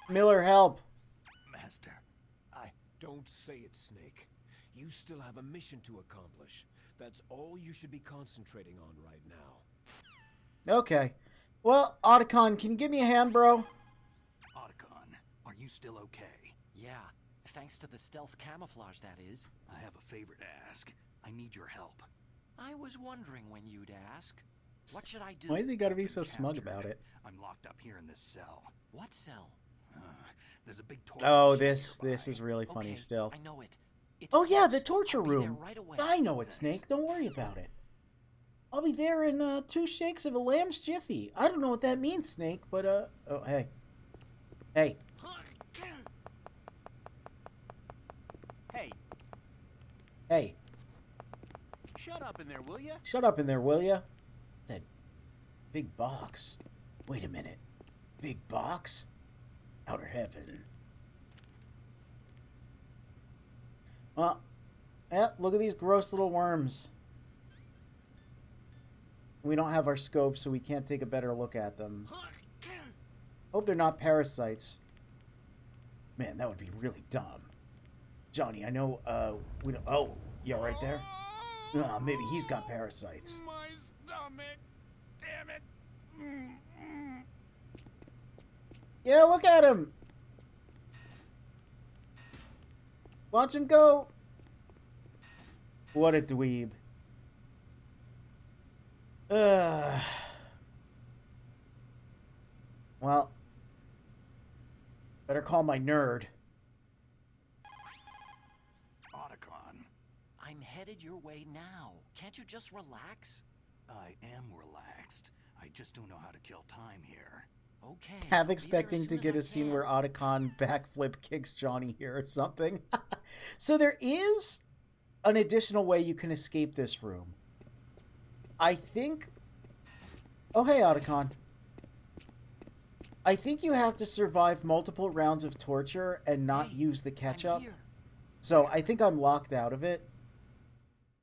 Miller, help. Master, I... Don't say it, Snake. You still have a mission to accomplish. That's all you should be concentrating on right now. Okay. Well, Otacon, can you give me a hand, bro? Otacon, are you still okay? Yeah, thanks to the stealth camouflage, that is. I have a favor to ask. I need your help. I was wondering when you'd ask. What should I do? Why has he got to be so Been smug captured. about it? I'm locked up here in this cell. What cell? There's a big torture Oh, machine this nearby. is really funny Okay, still. I know it. It's Oh yeah, close. the torture I'll be there room. right away. I know it, Snake. Don't worry about it. I'll be there in 2 shakes of a lamb's jiffy. I don't know what that means, Snake, but oh hey. Hey. Hey, Hey. shut up in there, will ya? Shut up in there, will ya? That big box. Wait a minute. Big box? Outer heaven. Well, yeah, look at these gross little worms. We don't have our scope, so we can't take a better look at them. Hope they're not parasites. Man, that would be really dumb. Johnny, I know, we don't... Oh, yeah, right there? Maybe he's got parasites. My stomach. Damn it. Yeah, look at him! Watch him go! What a dweeb. Well, better call my nerd. Otacon, I'm headed your way now. Can't you just relax? I am relaxed. I just don't know how to kill time here. Okay. Half I'll be there expecting as to soon get as a I scene can. where Otacon backflip kicks Johnny here or something. So there is an additional way you can escape this room. I think... Oh, hey, Otacon. I think you have to survive multiple rounds of torture and not Hey, use the I'm ketchup. here. So I think I'm locked out of it.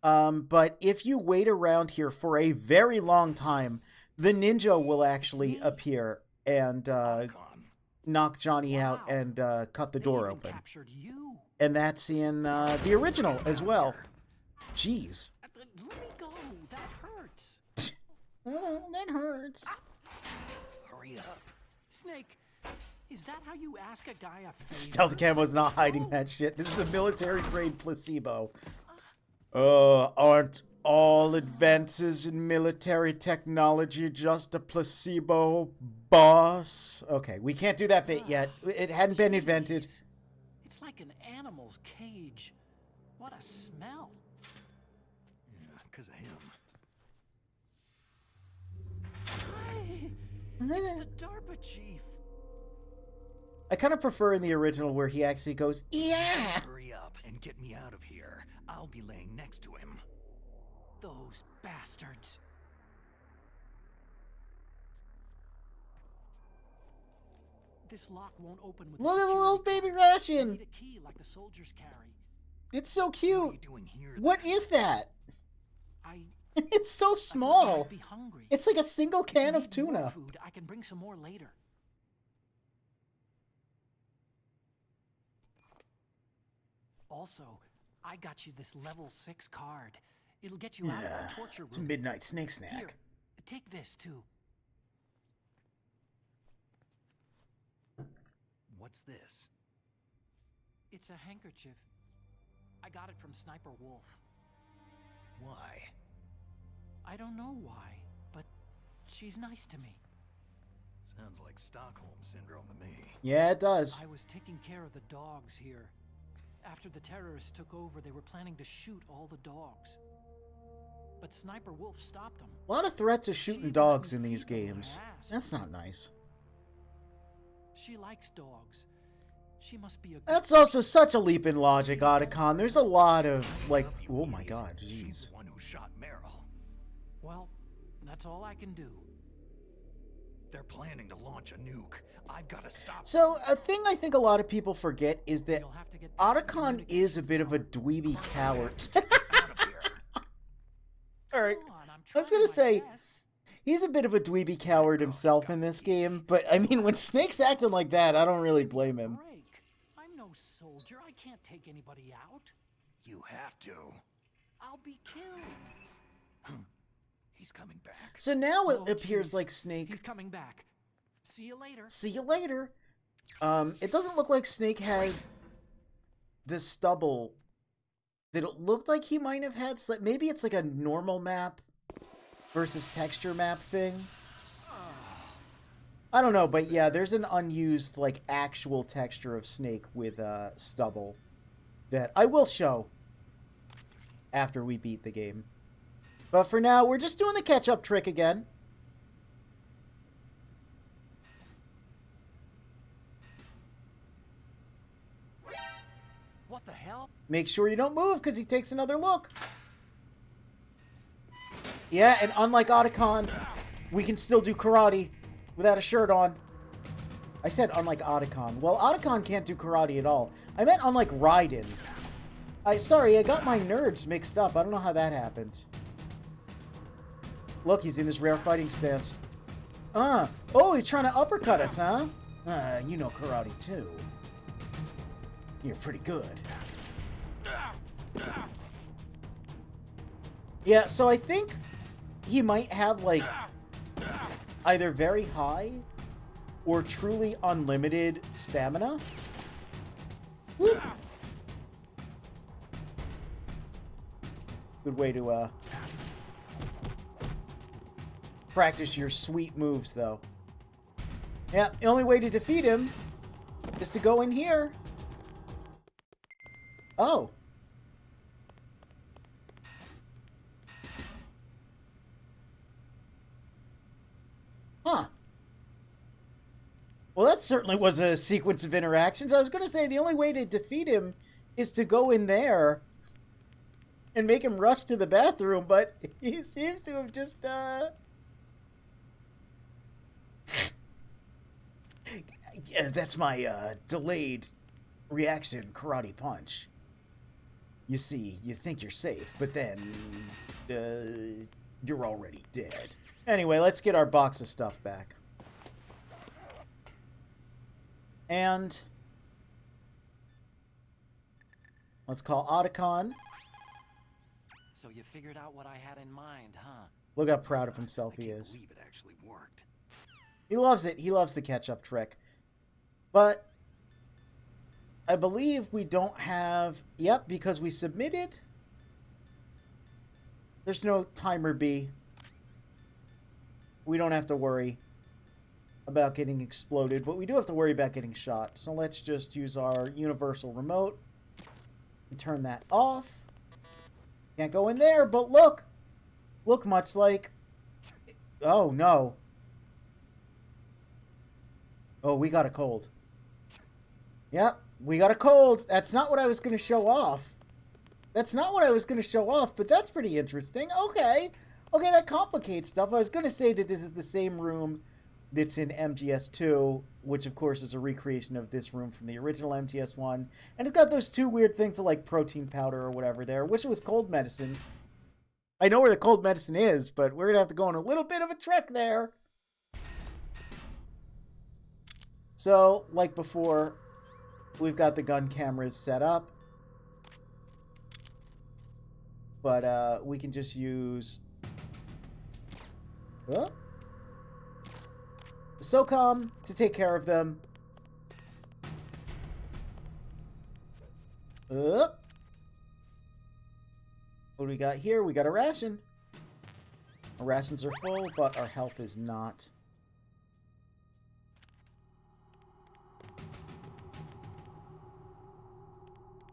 But if you wait around here for a very long time, the ninja will actually appear and Otacon, knock Johnny out Wow. and cut the They door even open. captured you. And that's in the original as well. Jeez. Let me go. That hurts. That hurts. hurry up. Snake, is that how you ask a guy a favor? Stealth Camo's not hiding that shit. This is a military-grade placebo. Aren't all advances in military technology just a placebo, boss? Okay, we can't do that bit yet. It hadn't been invented. Jeez. It's like an animal's cage. What a smell. Yeah, because of him. Hi, it's the DARPA chief. I kind of prefer in the original where he actually goes, yeah! Hurry up and get me out of here. I'll be laying next to him. Those bastards. This lock won't open with Look at the security little code. baby You ration! need a key like the soldiers carry. It's so What are you cute! doing here? What then? is that? I It's so I thought small! you'd be hungry. It's like a single If you can of need more tuna. food, I can bring some more later. Also, I got you this level 6 card. It'll get you out of Yeah, the torture room. it's a midnight snake Here, snack. take this too. What's this? It's a handkerchief. I got it from Sniper Wolf. Why? I don't know why, but she's nice to me. Sounds like Stockholm Syndrome to me. Yeah, it does. I was taking care of the dogs here. After the terrorists took over, they were planning to shoot all the dogs. But Sniper Wolf stopped them. A lot of threats of She shooting even dogs let in me these feed them when I games. asked. That's not nice. She likes dogs. She must be a good That's also such a leap in logic, Otacon. There's a lot of, like, Help you, oh my idiot. god, She's jeez. the one who shot Meryl. Well, that's all I can do. They're planning to launch a nuke. I've got to stop. So, a thing I think a lot of people forget is that You'll have to get past the Otacon is a bit of a dweeby coward. Out of here. Alright, Come on, I'm I was trying gonna my say, best. He's a bit of a dweeby coward himself in this game, but I mean, when Snake's acting like that, I don't really blame him. Break. I'm no soldier. I can't take anybody out. You have to. I'll be killed. He's coming back. So now it Oh, appears jeez. like Snake. He's coming back. See you later. See you later. It doesn't look like Snake had the stubble that it looked like he might have had. Maybe it's like a normal map versus texture map thing. I don't know, but yeah, there's an unused, like, actual texture of Snake with stubble that I will show after we beat the game. But for now, we're just doing the catch-up trick again. What the hell? Make sure you don't move, because he takes another look. Yeah, and unlike Otacon, we can still do karate without a shirt on. I said unlike Otacon. Well, Otacon can't do karate at all. I meant unlike Raiden. Sorry, I got my nerds mixed up. I don't know how that happened. Look, he's in his rare fighting stance. Oh, he's trying to uppercut us, huh? You know karate too. You're pretty good. Yeah, so I think he might have, like, either very high or truly unlimited stamina. Whoop. Good way to, practice your sweet moves, though. Yeah, the only way to defeat him is to go in here. Oh. Huh. Well, that certainly was a sequence of interactions. I was going to say the only way to defeat him is to go in there and make him rush to the bathroom, but he seems to have just, yeah, that's my, delayed reaction karate punch. You see, you think you're safe, but then, you're already dead. Anyway, let's get our box of stuff back. And let's call Otacon. So you figured out what I had in mind, huh? Look how proud of himself I he can't is. believe it actually worked. He loves it. He loves the catch-up trick. But I believe we don't have... Yep, because we submitted. There's no timer B. We don't have to worry about getting exploded, but we do have to worry about getting shot. So let's just use our universal remote and turn that off. Can't go in there, but look! Look, much like... Oh, no. Oh, we got a cold. Yep, we got a cold. That's not what I was going to show off. That's not what I was going to show off, but that's pretty interesting. Okay. Okay, that complicates stuff. I was going to say that this is the same room that's in MGS2, which of course is a recreation of this room from the original MGS1. And it's got those two weird things like protein powder or whatever there. I wish it was cold medicine. I know where the cold medicine is, but we're going to have to go on a little bit of a trek there. So, like before, we've got the gun cameras set up. But we can just use... the SOCOM to take care of them. What do we got here? We got a ration. Our rations are full, but our health is not.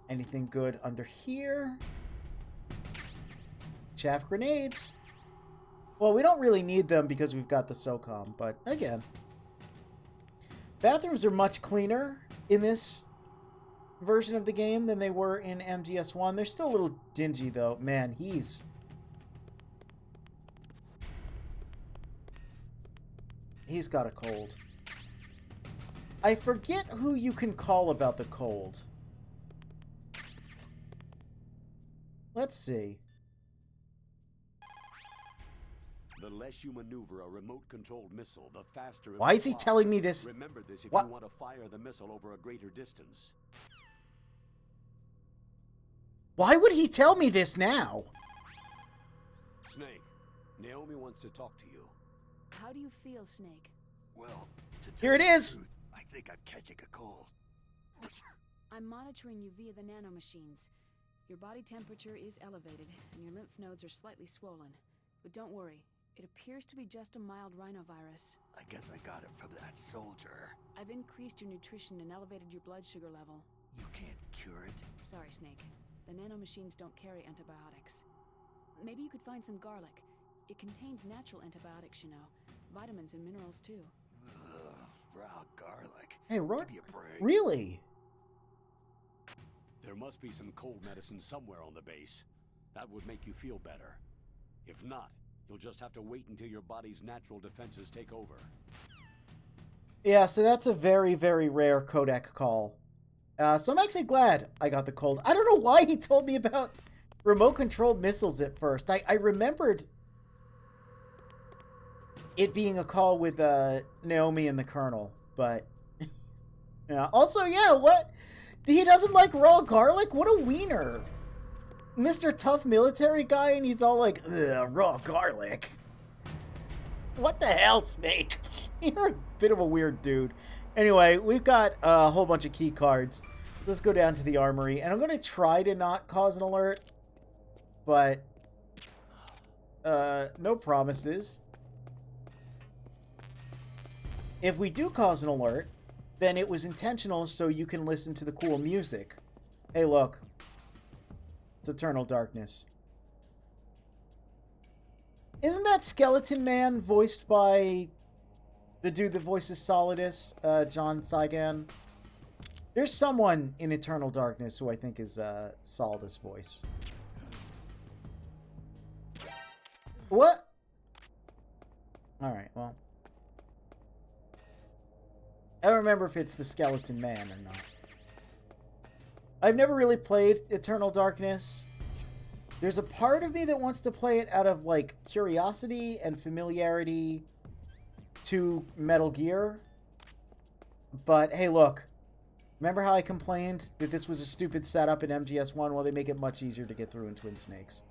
Anything good under here? Chaff grenades. Well, we don't really need them because we've got the SOCOM, but again. Bathrooms are much cleaner in this version of the game than they were in MGS1. They're still a little dingy, though. Man, he's got a cold. I forget who you can call about the cold. Let's see. The less you maneuver a remote-controlled missile, the faster it Why will is he fly. telling me this? Remember this if What? you want to fire the missile over a greater distance. Why would he tell me this now? Snake, Naomi wants to talk to you. How do you feel, Snake? Well, to tell Here it you the is. truth, I think I'm catching a cold. I'm monitoring you via the nanomachines. Your body temperature is elevated, and your lymph nodes are slightly swollen. But don't worry, it appears to be just a mild rhinovirus. I guess I got it from that soldier. I've increased your nutrition and elevated your blood sugar level. You can't cure it. Sorry, Snake. The nanomachines don't carry antibiotics. Maybe you could find some garlic. It contains natural antibiotics, you know. Vitamins and minerals, too. Ugh, raw garlic. Hey, Give me a break. really? There must be some cold medicine somewhere on the base. That would make you feel better. If not, you'll just have to wait until your body's natural defenses take over. Yeah, so that's a very, very rare codec call. So I'm actually glad I got the cold. I don't know why he told me about remote-controlled missiles at first. I remembered it being a call with Naomi and the Colonel, but... yeah. Also, yeah, what? He doesn't like raw garlic? What a wiener. Mr. Tough Military Guy, and he's all like, ugh, raw garlic. What the hell, Snake? You're a bit of a weird dude. Anyway, we've got a whole bunch of key cards. Let's go down to the armory, and I'm going to try to not cause an alert, but no promises. If we do cause an alert, then it was intentional so you can listen to the cool music. Hey, look. It's Eternal Darkness. Isn't that Skeleton Man voiced by the dude that voices Solidus, John Saigan? There's someone in Eternal Darkness who I think is Solidus' voice. What? Alright, well. I don't remember if it's the Skeleton Man or not. I've never really played Eternal Darkness. There's a part of me that wants to play it out of, like, curiosity and familiarity to Metal Gear. But, hey, look. Remember how I complained that this was a stupid setup in MGS1? Well, they make it much easier to get through in Twin Snakes.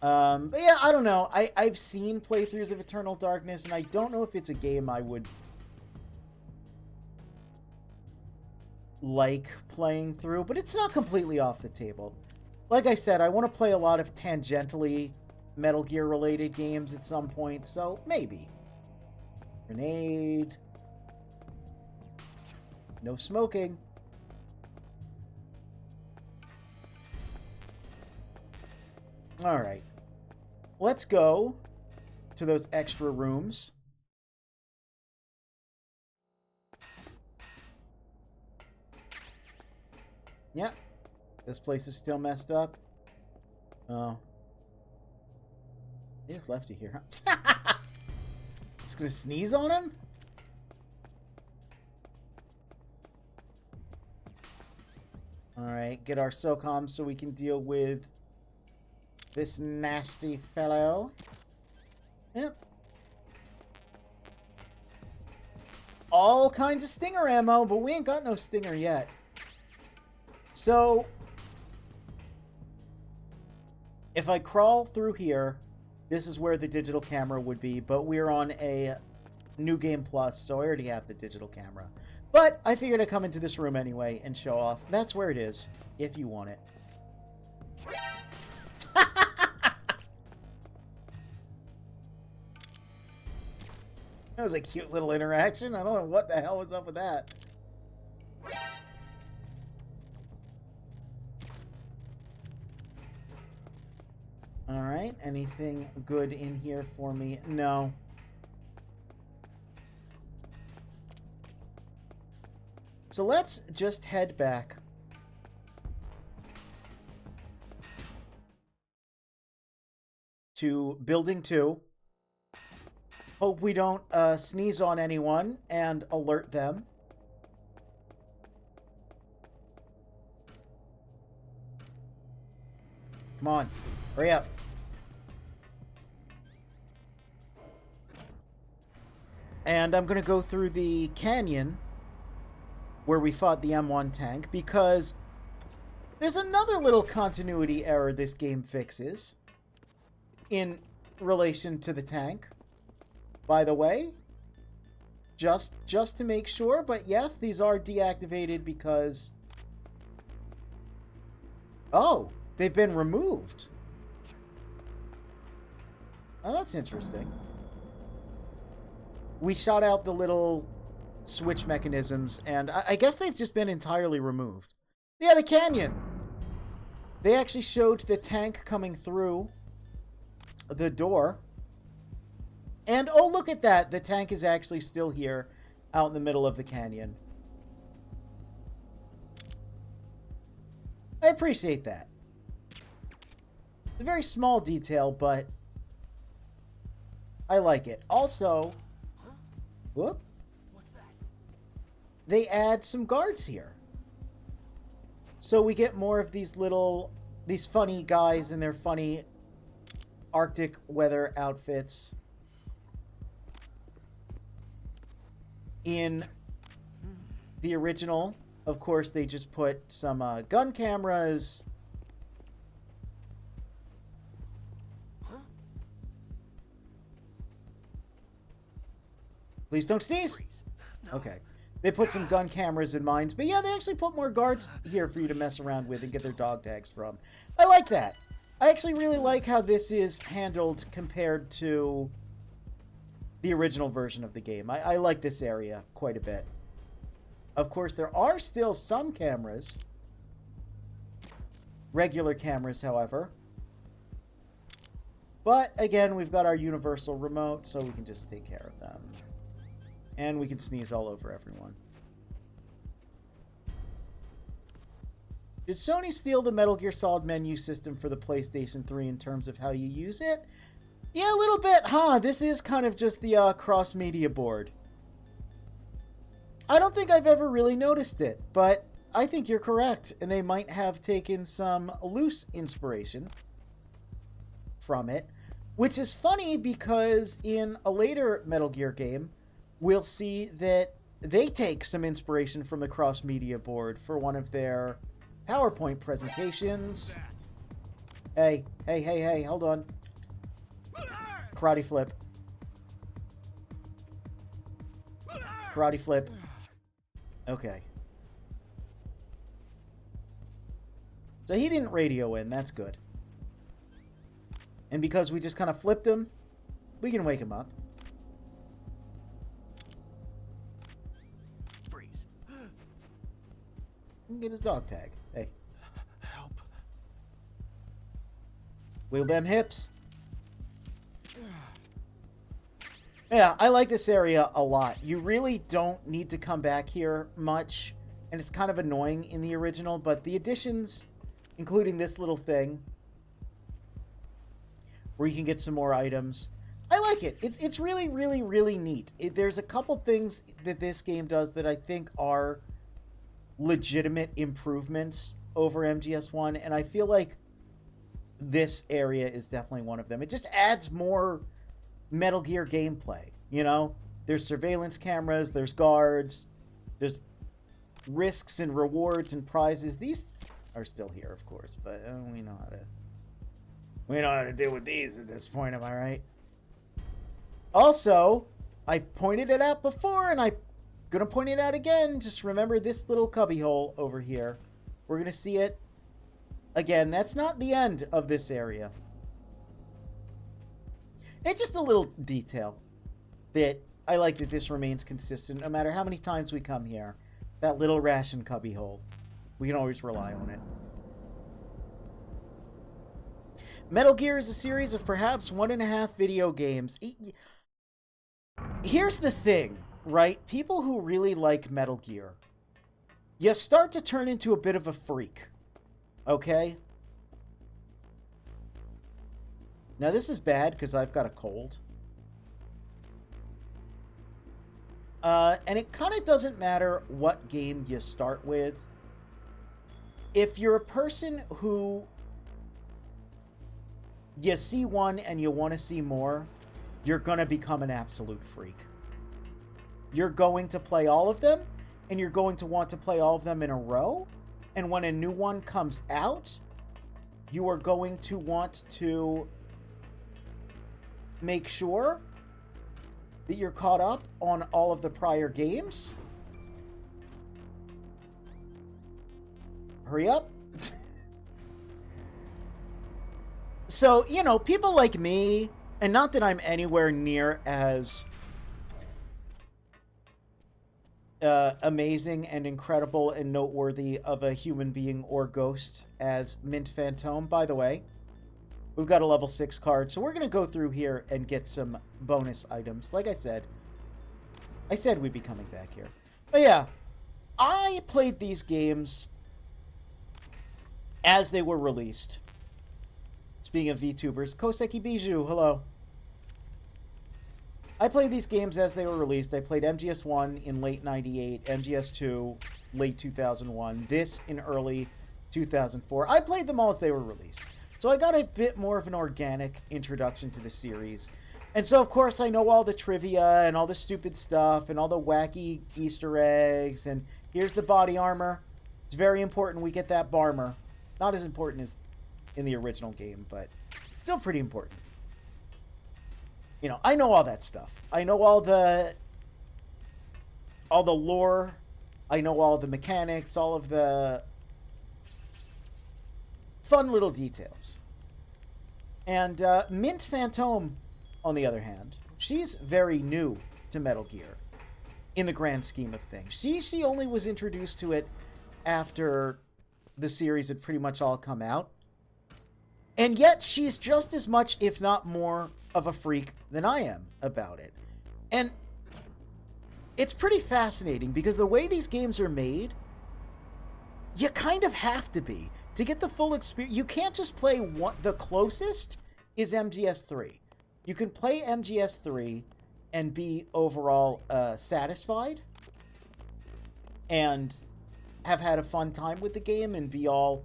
But yeah, I don't know. I've seen playthroughs of Eternal Darkness, and I don't know if it's a game I would like playing through, but it's not completely off the table. Like I said, I want to play a lot of tangentially Metal Gear related games at some point, so maybe. Grenade. No smoking. Alright. Let's go to those extra rooms. Yep. This place is still messed up. Oh. He just left you here, huh? Just gonna sneeze on him? Alright, get our SOCOM so we can deal with this nasty fellow. Yep. All kinds of stinger ammo, but we ain't got no stinger yet. So, if I crawl through here, this is where the digital camera would be, but we're on a New Game Plus, so I already have the digital camera. But I figured I'd come into this room anyway and show off. That's where it is, if you want it. That was a cute little interaction. I don't know what the hell was up with that. Alright, anything good in here for me? No. So let's just head back. To Building 2. Hope we don't sneeze on anyone and alert them. Come on, hurry up. And I'm going to go through the canyon where we fought the M1 tank, because there's another little continuity error this game fixes in relation to the tank, by the way. Just to make sure, but yes, these are deactivated because... Oh, they've been removed. Oh, that's interesting. We shot out the little switch mechanisms, and I guess they've just been entirely removed. Yeah, the canyon! They actually showed the tank coming through the door. And, oh, look at that! The tank is actually still here, out in the middle of the canyon. I appreciate that. It's a very small detail, but I like it. Also, whoop, What's that? they add some guards here. So we get more of these funny guys in their funny Arctic weather outfits. In the original, of course, they just put some gun cameras. Please don't sneeze. Okay. They put some gun cameras in mines. But yeah, they actually put more guards here for you to mess around with and get their dog tags from. I like that. I actually really like how this is handled compared to the original version of the game. I like this area quite a bit. Of course, there are still some cameras. Regular cameras, however. But, again, we've got our universal remote, so we can just take care of them. And we can sneeze all over everyone. Did Sony steal the Metal Gear Solid menu system for the PlayStation 3 in terms of how you use it? Yeah, a little bit, huh? This is kind of just the cross-media board. I don't think I've ever really noticed it, but I think you're correct, and they might have taken some loose inspiration from it, which is funny because in a later Metal Gear game, we'll see that they take some inspiration from the cross-media board for one of their PowerPoint presentations. Hey, hold on. Karate flip. Karate flip. Okay. So he didn't radio in, that's good. And because we just kind of flipped him, we can wake him up. Freeze. And get his dog tag. Hey. Help. Wheel them hips. Yeah, I like this area a lot. You really don't need to come back here much, and it's kind of annoying in the original, but the additions, including this little thing, where you can get some more items, I like it. It's really, really, really neat. There's a couple things that this game does that I think are legitimate improvements over MGS1, and I feel like this area is definitely one of them. It just adds more Metal Gear gameplay, you know? There's surveillance cameras, there's guards, there's risks and rewards and prizes. These are still here, of course, but we know how to deal with these at this point, am I right? Also, I pointed it out before, and I'm gonna point it out again. Just remember this little cubbyhole over here. We're gonna see it again. That's not the end of this area. It's just a little detail that I like that this remains consistent no matter how many times we come here. That little ration cubbyhole. We can always rely on it. Metal Gear is a series of perhaps 1.5 video games. Here's the thing, right? People who really like Metal Gear, you start to turn into a bit of a freak. Okay? Now, this is bad because I've got a cold. And it kind of doesn't matter what game you start with. If you're a person who you see one and you want to see more, you're going to become an absolute freak. you're going to play all of them, and you're going to want to play all of them in a row. And when a new one comes out, you are going to want to make sure that you're caught up on all of the prior games. Hurry up. So, you know, people like me, and not that I'm anywhere near as amazing and incredible and noteworthy of a human being or ghost as Mint Phantom. By the way, we've got a level 6 card, so we're going to go through here and get some bonus items. Like I said we'd be coming back here. But yeah, I played these games as they were released. Speaking of VTubers, Koseki Bijou, hello. I played these games as they were released. I played MGS1 in late 98, MGS2 late 2001, this in early 2004. I played them all as they were released. So I got a bit more of an organic introduction to the series. And so, of course, I know all the trivia and all the stupid stuff and all the wacky Easter eggs. And here's the body armor. It's very important we get that barmer. Not as important as in the original game, but still pretty important. You know, I know all that stuff. I know all the lore. I know all the mechanics, all of the fun little details. And Mint Phantom, on the other hand, she's very new to Metal Gear in the grand scheme of things. She only was introduced to it after the series had pretty much all come out. And yet she's just as much, if not more, of a freak than I am about it. And it's pretty fascinating because the way these games are made, you kind of have to be to get the full experience. You can't just play one. The closest is MGS3. You can play MGS3 and be overall satisfied and have had a fun time with the game and be all,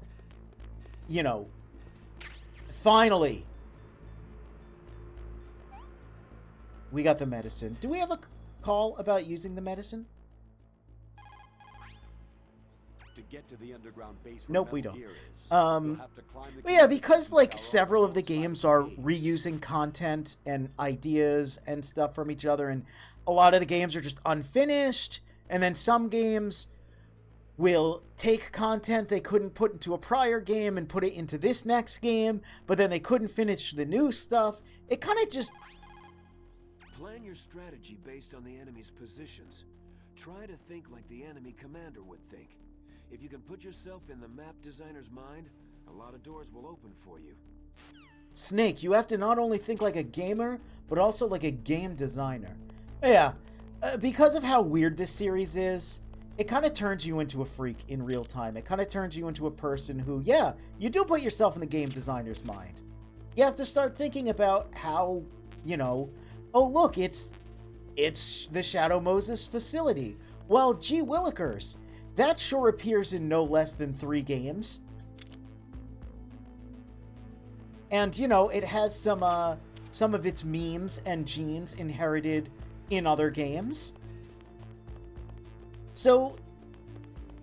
you know, finally, we got the medicine. Do we have a call about using the medicine? To get to the underground base. Nope, we don't. But yeah, because like several of the games are reusing content and ideas and stuff from each other, and a lot of the games are just unfinished, and then some games will take content they couldn't put into a prior game and put it into this next game, but then they couldn't finish the new stuff. It kind of just... Plan your strategy based on the enemy's positions. Try to think like the enemy commander would think. If you can put yourself in the map designer's mind, a lot of doors will open for you. Snake, you have to not only think like a gamer, but also like a game designer. Yeah, because of how weird this series is, it kind of turns you into a freak in real time. It kind of turns you into a person who, yeah, you do put yourself in the game designer's mind. You have to start thinking about how, you know, oh look, it's the Shadow Moses facility. Well, gee willikers, that sure appears in no less than 3 games. And, you know, it has some of its memes and genes inherited in other games. So,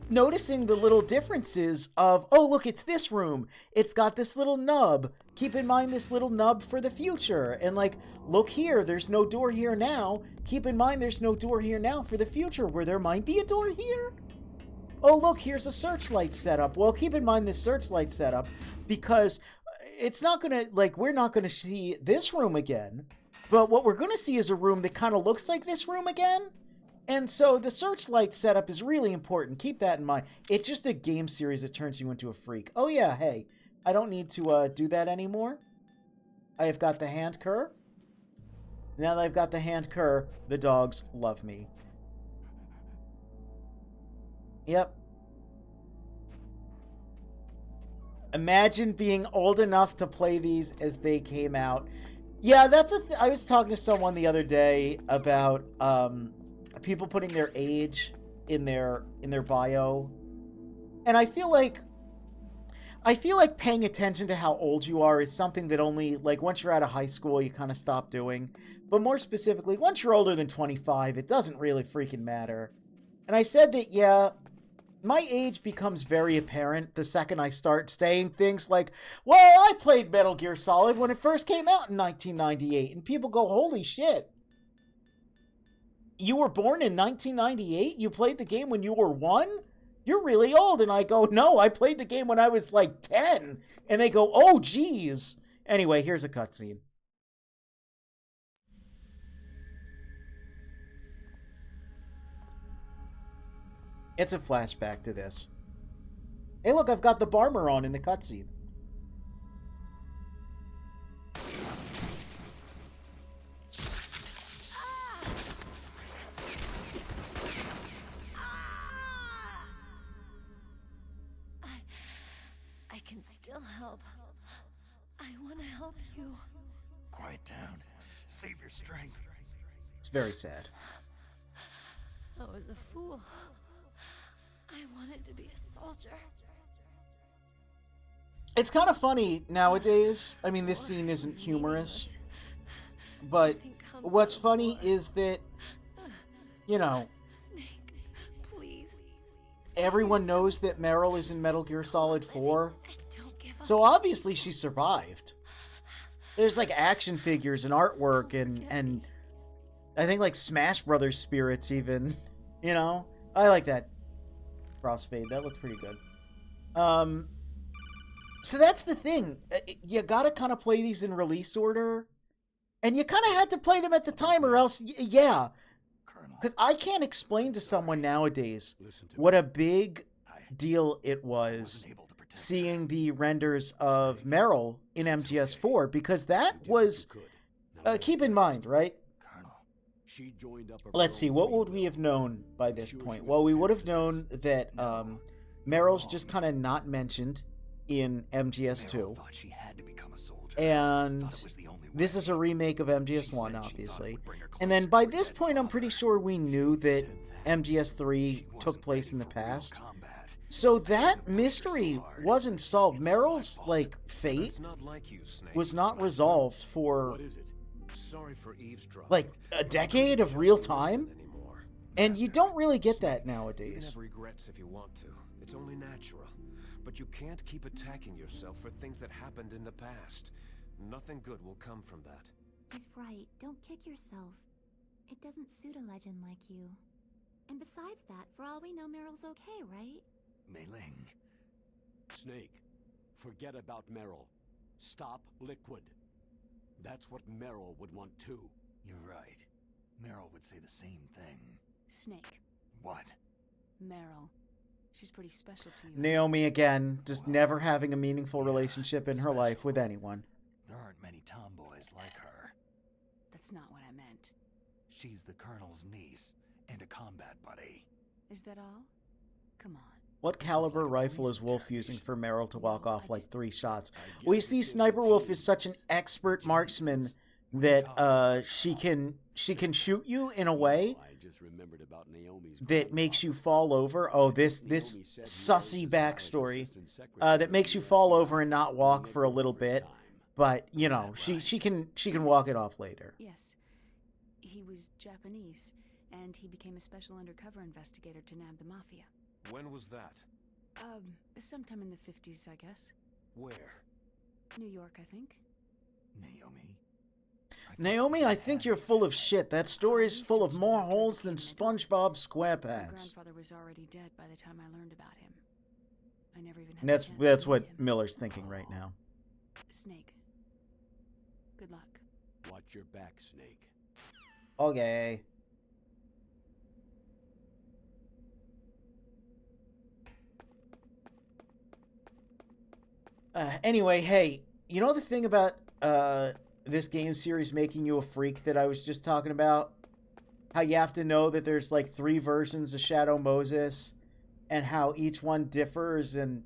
noticing the little differences of, oh, look, it's this room. It's got this little nub. Keep in mind this little nub for the future. And, like, look here, there's no door here now. Keep in mind there's no door here now for the future, where there might be a door here. Oh, look, here's a searchlight setup. Well, keep in mind this searchlight setup, because it's not going to, like, we're not going to see this room again. But what we're going to see is a room that kind of looks like this room again. And so the searchlight setup is really important. Keep that in mind. It's just a game series that turns you into a freak. Oh yeah, hey, I don't need to do that anymore. I have got the hand cur. Now that I've got the hand cur, the dogs love me. Yep. Imagine being old enough to play these as they came out. Yeah, that's I was talking to someone the other day about people putting their age in their bio. And I feel like I feel like paying attention to how old you are is something that only, like, once you're out of high school, you kind of stop doing. But more specifically, once you're older than 25, it doesn't really freaking matter. And I said that, yeah, my age becomes very apparent the second I start saying things like, well, I played Metal Gear Solid when it first came out in 1998. And people go, holy shit. You were born in 1998? You played the game when you were 1? You're really old. And I go, no, I played the game when I was like 10. And they go, oh, geez. Anyway, here's a cutscene. It's a flashback to this. Hey, look, I've got the Barmer on in the cutscene. I can still help. I want to help you. Quiet down. Save your strength. It's very sad. I was a fool. I wanted to be a soldier. It's kind of funny nowadays. I mean, this scene isn't humorous. But what's funny is that, you know, Snake, please. everyone knows that Meryl is in Metal Gear Solid 4. Don't give up. So obviously she survived. There's like action figures and artwork and I think like Smash Brothers spirits even, you know? I like that crossfade. That looks pretty good. So that's the thing. You gotta kind of play these in release order. And you kind of had to play them at the time or else, yeah. Because I can't explain to someone nowadays what a big deal it was seeing the renders of Meryl in MGS4. Because that was, keep in mind, right? Let's see, what would we have known by this point? Well, we would have known that Meryl's just kind of not mentioned in MGS2. And this is a remake of MGS1, obviously. And then by this point, I'm pretty sure we knew that MGS3 took place in the past. So that mystery wasn't solved. Meryl's, like, fate was not resolved for, like, a decade of real time. And you don't really get that nowadays. You can have regrets if you want to. It's only natural. But you can't keep attacking yourself for things that happened in the past. Nothing good will come from that. He's right. Don't kick yourself. It doesn't suit a legend like you. And besides that, for all we know, Meryl's okay, right? Mei Ling. Snake, forget about Meryl. Stop Liquid. That's what Meryl would want too. You're right. Meryl would say the same thing. Snake. What? Meryl. She's pretty special to you. Naomi again, just never having a meaningful relationship in her life with anyone. There aren't many tomboys like her. That's not what I meant. She's the Colonel's niece and a combat buddy. Is that all? Come on. What caliber rifle is Wolf using for Meryl to walk off like 3 shots? We see Sniper Wolf is such an expert marksman that she can shoot you in a way that makes you fall over. Oh, this sussy backstory that makes you fall over and not walk for a little bit. But you know, she can walk it off later. Yes. He was Japanese, and he became a special undercover investigator to nab the mafia. When was that? Sometime in the 50s, I guess. Where? New York, I think. Naomi, I think you're full of shit. That story's full of more holes than SpongeBob My SquarePants. grandfather was already dead by the time I learned about him. I never even had the chance to That's meet what him. Miller's thinking right now. Snake. Good luck. Watch your back, Snake. Okay. Anyway, hey, you know the thing about this game series making you a freak that I was just talking about? How you have to know that there's like 3 versions of Shadow Moses and how each one differs and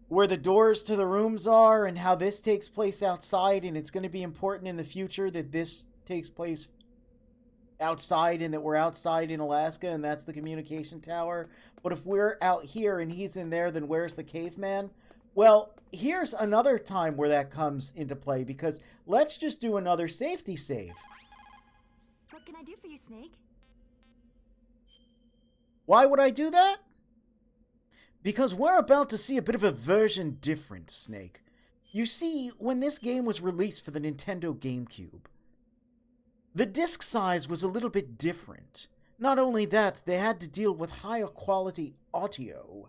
where the doors to the rooms are and how this takes place outside and it's going to be important in the future that this takes place outside and that we're outside in Alaska and that's the communication tower. But if we're out here and he's in there, then where's the caveman? Well, here's another time where that comes into play, because let's just do another safety save. What can I do for you, Snake? Why would I do that? Because we're about to see a bit of a version different, Snake. You see, when this game was released for the Nintendo GameCube, the disc size was a little bit different. Not only that, they had to deal with higher quality audio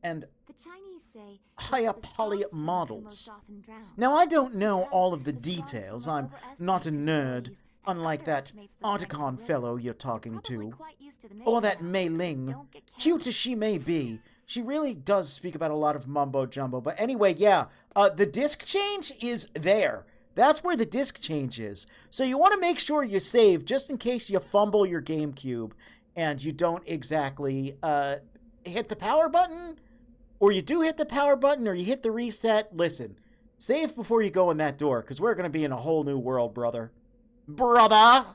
and The Chinese say higher the poly strong swim models. most often drown. Now, I don't know Because all of the the strong details. swimmer I'm overestimates not a his nerd, abilities and unlike that underestimates the strength of Articon the fellow wind. you're talking Probably to. quite used to the Or mission that now. Mei Ling. Don't get Cute carried as she may be, she really does speak about a lot of mumbo jumbo. But anyway, yeah, the disc change is there. That's where the disc change is. So you want to make sure you save just in case you fumble your GameCube and you don't exactly hit the power button, or you do hit the power button, or you hit the reset. Listen, save before you go in that door, because we're going to be in a whole new world, brother. Brother!